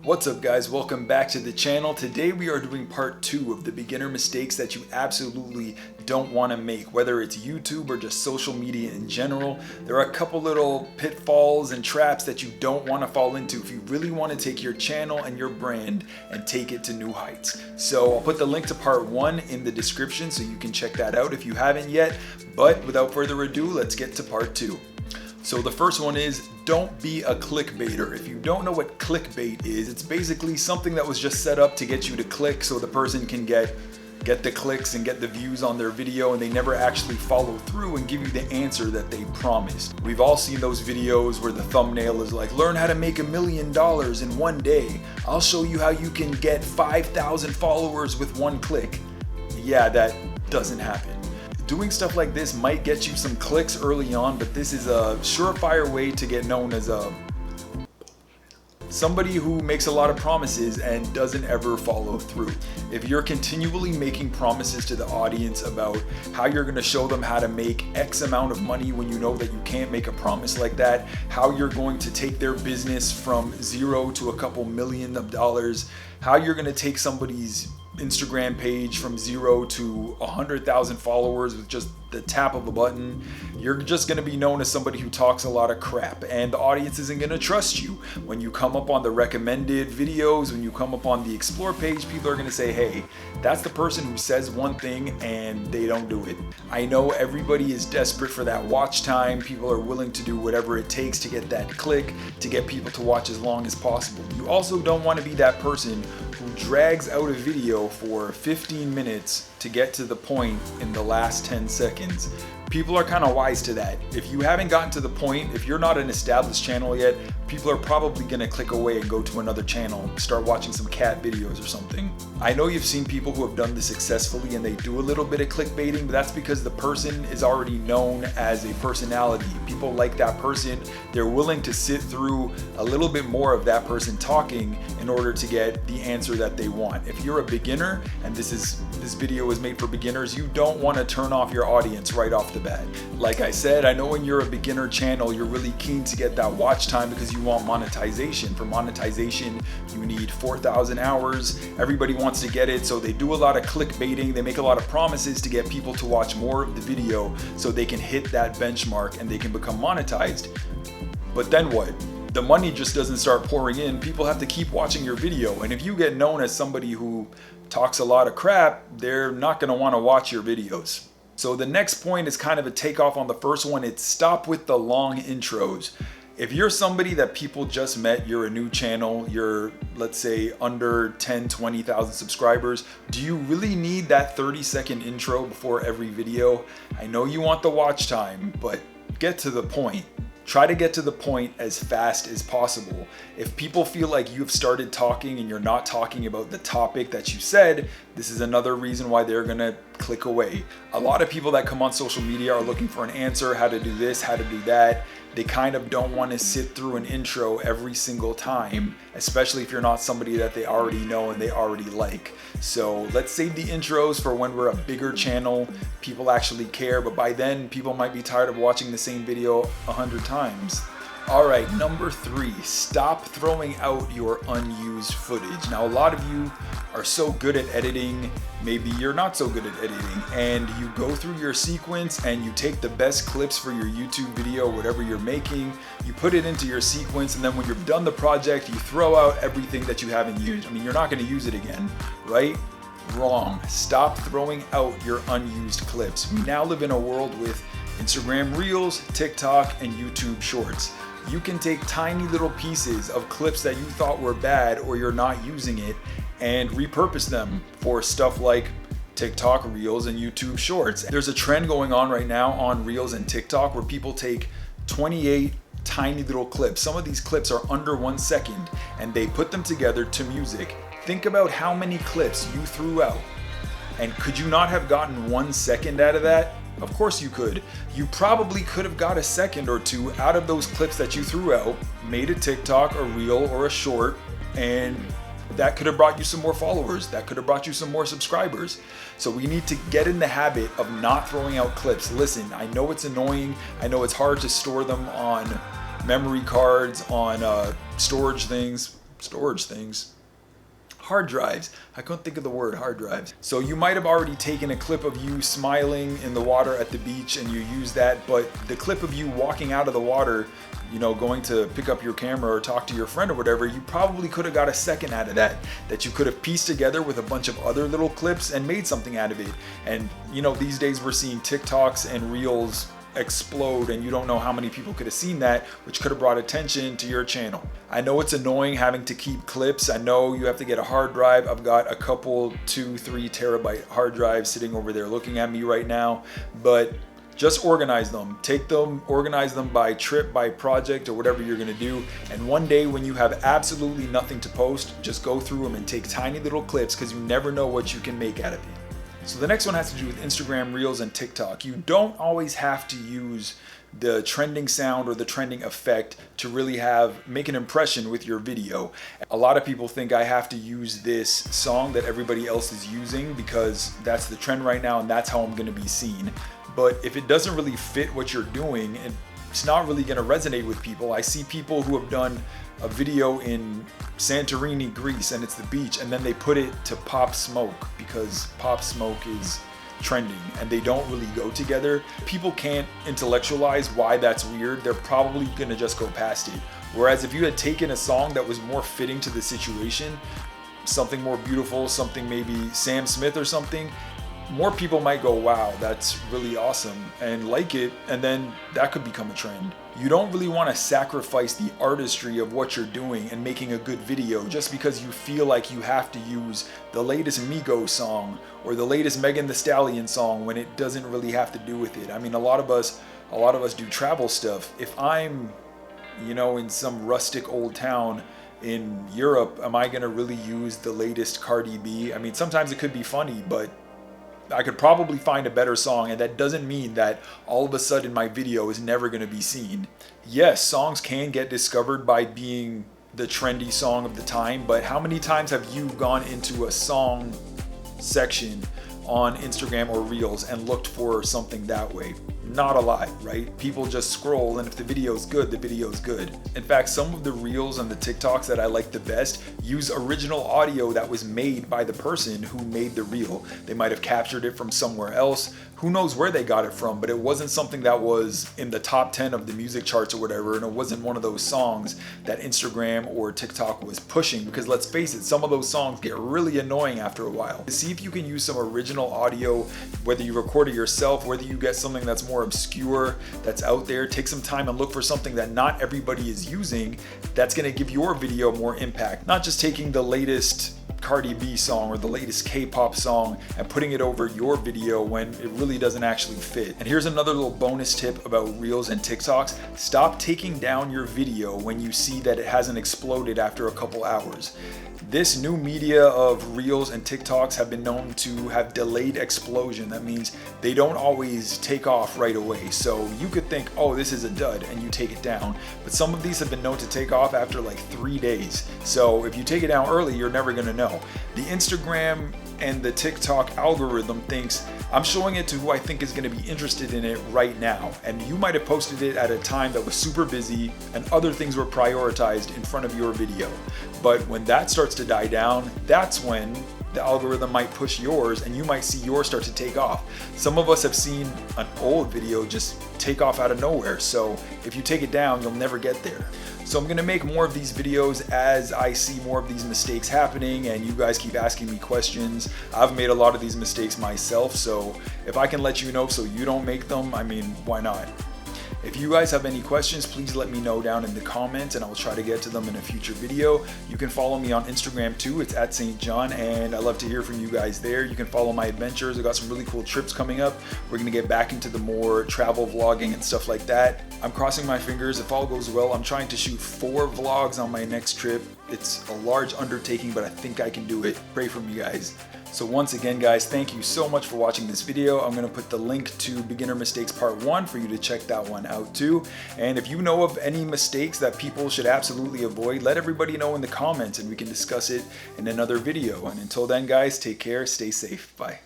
What's up guys, welcome back to the channel. Today we are doing part 2 of the beginner mistakes that you absolutely don't want to make, whether it's YouTube or just social media in general. There are a couple little pitfalls and traps that you don't want to fall into if you really want to take your channel and your brand and take it to new heights. So I'll put the link to part 1 in the description so you can check that out if you haven't yet. But without further ado, let's get to part 2. So the first one is, don't be a clickbaiter. If you don't know what clickbait is, it's basically something that was just set up to get you to click so the person can get the clicks and get the views on their video, and they never actually follow through and give you the answer that they promised. We've all seen those videos where the thumbnail is like, learn how to make $1 million in one day. I'll show you how you can get 5,000 followers with one click. Yeah, that doesn't happen. Doing stuff like this might get you some clicks early on, but this is a surefire way to get known as somebody who makes a lot of promises and doesn't ever follow through. If you're continually making promises to the audience about how you're going to show them how to make X amount of money when you know that you can't make a promise like that, how you're going to take their business from zero to a couple million of dollars, how you're going to take somebody's Instagram page from 0 to 100,000 followers with just the tap of a button, you're just going to be known as somebody who talks a lot of crap, and the audience isn't going to trust you. When you come up on the recommended videos, when you come up on the explore page, people are going to say, hey, that's the person who says one thing and they don't do it. I know everybody is desperate for that watch time. People are willing to do whatever it takes to get that click, to get people to watch as long as possible. You also don't want to be that person who drags out a video for 15 minutes to get to the point in the last 10 seconds. People are kind of wise to that. If you haven't gotten to the point, if you're not an established channel yet, people are probably gonna click away and go to another channel, start watching some cat videos or something. I know you've seen people who have done this successfully and they do a little bit of clickbaiting, but that's because the person is already known as a personality. People like that person. They're willing to sit through a little bit more of that person talking in order to get the answer that they want. If you're a beginner, and this video is made for beginners, you don't want to turn off your audience right off the bat. Like I said, I know when you're a beginner channel, you're really keen to get that watch time because you want monetization. For monetization, you need 4,000 hours. Everybody wants to get it, so they do a lot of clickbaiting. They make a lot of promises to get people to watch more of the video so they can hit that benchmark and they can become monetized. But then what? The money just doesn't start pouring in. People have to keep watching your video, and if you get known as somebody who talks a lot of crap, they're not going to want to watch your videos. So the next point is kind of a takeoff on the first one. It's stop with the long intros. If you're somebody that people just met, you're a new channel, you're, let's say, under 10, 20,000 subscribers, do you really need that 30-second intro before every video? I know you want the watch time, but get to the point. Try to get to the point as fast as possible. If people feel like you've started talking and you're not talking about the topic that you said, this is another reason why they're gonna click away. A lot of people that come on social media are looking for an answer, how to do this, how to do that. They kind of don't want to sit through an intro every single time, especially if you're not somebody that they already know and they already like. So let's save the intros for when we're a bigger channel, people actually care, but by then people might be tired of watching the same video 100 times. All right, number 3, stop throwing out your unused footage. Now, a lot of you are so good at editing, maybe you're not so good at editing, and you go through your sequence and you take the best clips for your YouTube video, whatever you're making, you put it into your sequence, and then when you're done the project, you throw out everything that you haven't used. I mean, you're not gonna use it again, right? Wrong. Stop throwing out your unused clips. We now live in a world with Instagram Reels, TikTok, and YouTube Shorts. You can take tiny little pieces of clips that you thought were bad or you're not using it and repurpose them for stuff like TikTok Reels and YouTube Shorts. There's a trend going on right now on Reels and TikTok where people take 28 tiny little clips. Some of these clips are under 1 second and they put them together to music. Think about how many clips you threw out, and could you not have gotten 1 second out of that? Of course you could. You probably could have got a second or two out of those clips that you threw out, made a TikTok, a reel, or a short, and that could have brought you some more followers. That could have brought you some more subscribers. So we need to get in the habit of not throwing out clips. Listen, I know it's annoying. I know it's hard to store them on memory cards, on storage things. storage things. Hard drives. I couldn't think of the word, hard drives. So you might have already taken a clip of you smiling in the water at the beach and you use that, but the clip of you walking out of the water, you know, going to pick up your camera or talk to your friend or whatever, you probably could have got a second out of that you could have pieced together with a bunch of other little clips and made something out of it. And you know, these days we're seeing TikToks and Reels explode, and you don't know how many people could have seen that, which could have brought attention to your channel. I know it's annoying having to keep clips. I know you have to get a hard drive. I've got a couple 2-3 terabyte hard drives sitting over there looking at me right now, but just organize them. Take them, organize them by trip, by project, or whatever you're gonna do. And one day when you have absolutely nothing to post, just go through them and take tiny little clips, because you never know what you can make out of it. So the next one has to do with Instagram Reels and TikTok. You don't always have to use the trending sound or the trending effect to really make an impression with your video. A lot of people think I have to use this song that everybody else is using because that's the trend right now and that's how I'm gonna be seen. But if it doesn't really fit what you're doing, it's not really gonna resonate with people. I see people who have done a video in Santorini, Greece, and it's the beach, and then they put it to Pop Smoke because Pop Smoke is trending, and they don't really go together. People can't intellectualize why that's weird. They're probably gonna just go past it. Whereas if you had taken a song that was more fitting to the situation, something more beautiful, something maybe Sam Smith or something, more people might go, wow, that's really awesome, and like it, and then that could become a trend. You don't really want to sacrifice the artistry of what you're doing and making a good video just because you feel like you have to use the latest Migos song or the latest Megan Thee Stallion song when it doesn't really have to do with it. I mean, a lot of us do travel stuff. If I'm, you know, in some rustic old town in Europe, am I gonna really use the latest Cardi B? I mean, sometimes it could be funny, but I could probably find a better song, and that doesn't mean that all of a sudden my video is never going to be seen. Yes, songs can get discovered by being the trendy song of the time, but how many times have you gone into a song section on Instagram or Reels and looked for something that way? Not a lot, right? People just scroll, and if the video is good, the video is good. In fact, some of the Reels and the TikToks that I like the best use original audio that was made by the person who made the reel. They might have captured it from somewhere else. Who knows where they got it from, but it wasn't something that was in the top 10 of the music charts or whatever, and it wasn't one of those songs that Instagram or TikTok was pushing, because let's face it, some of those songs get really annoying after a while. See if you can use some original audio, whether you record it yourself, whether you get something that's more obscure, that's out there. Take some time and look for something that not everybody is using that's gonna give your video more impact. Not just taking the latest Cardi B song or the latest K-pop song and putting it over your video when it really doesn't actually fit. And here's another little bonus tip about Reels and TikToks. Stop taking down your video when you see that it hasn't exploded after a couple hours. This new media of Reels and TikToks have been known to have delayed explosion. That means they don't always take off right away. So you could think, oh, this is a dud, and you take it down. But some of these have been known to take off after like 3 days. So if you take it down early, you're never gonna know. The Instagram and the TikTok algorithm thinks I'm showing it to who I think is going to be interested in it right now. And you might have posted it at a time that was super busy and other things were prioritized in front of your video. But when that starts to die down, that's when the algorithm might push yours and you might see yours start to take off. Some of us have seen an old video just take off out of nowhere. So if you take it down, you'll never get there. So I'm gonna make more of these videos as I see more of these mistakes happening and you guys keep asking me questions. I've made a lot of these mistakes myself, so if I can let you know so you don't make them, I mean, why not? If you guys have any questions, please let me know down in the comments and I'll try to get to them in a future video. You can follow me on Instagram too, it's at St.Jon, and I love to hear from you guys there. You can follow my adventures. I got some really cool trips coming up. We're gonna get back into the more travel vlogging and stuff like that. I'm crossing my fingers. If all goes well, I'm trying to shoot 4 vlogs on my next trip. It's a large undertaking, but I think I can do it. Pray for me, guys. So once again, guys, thank you so much for watching this video. I'm gonna put the link to Beginner Mistakes Part 1 for you to check that one out too. And if you know of any mistakes that people should absolutely avoid, let everybody know in the comments and we can discuss it in another video. And until then, guys, take care, stay safe, bye.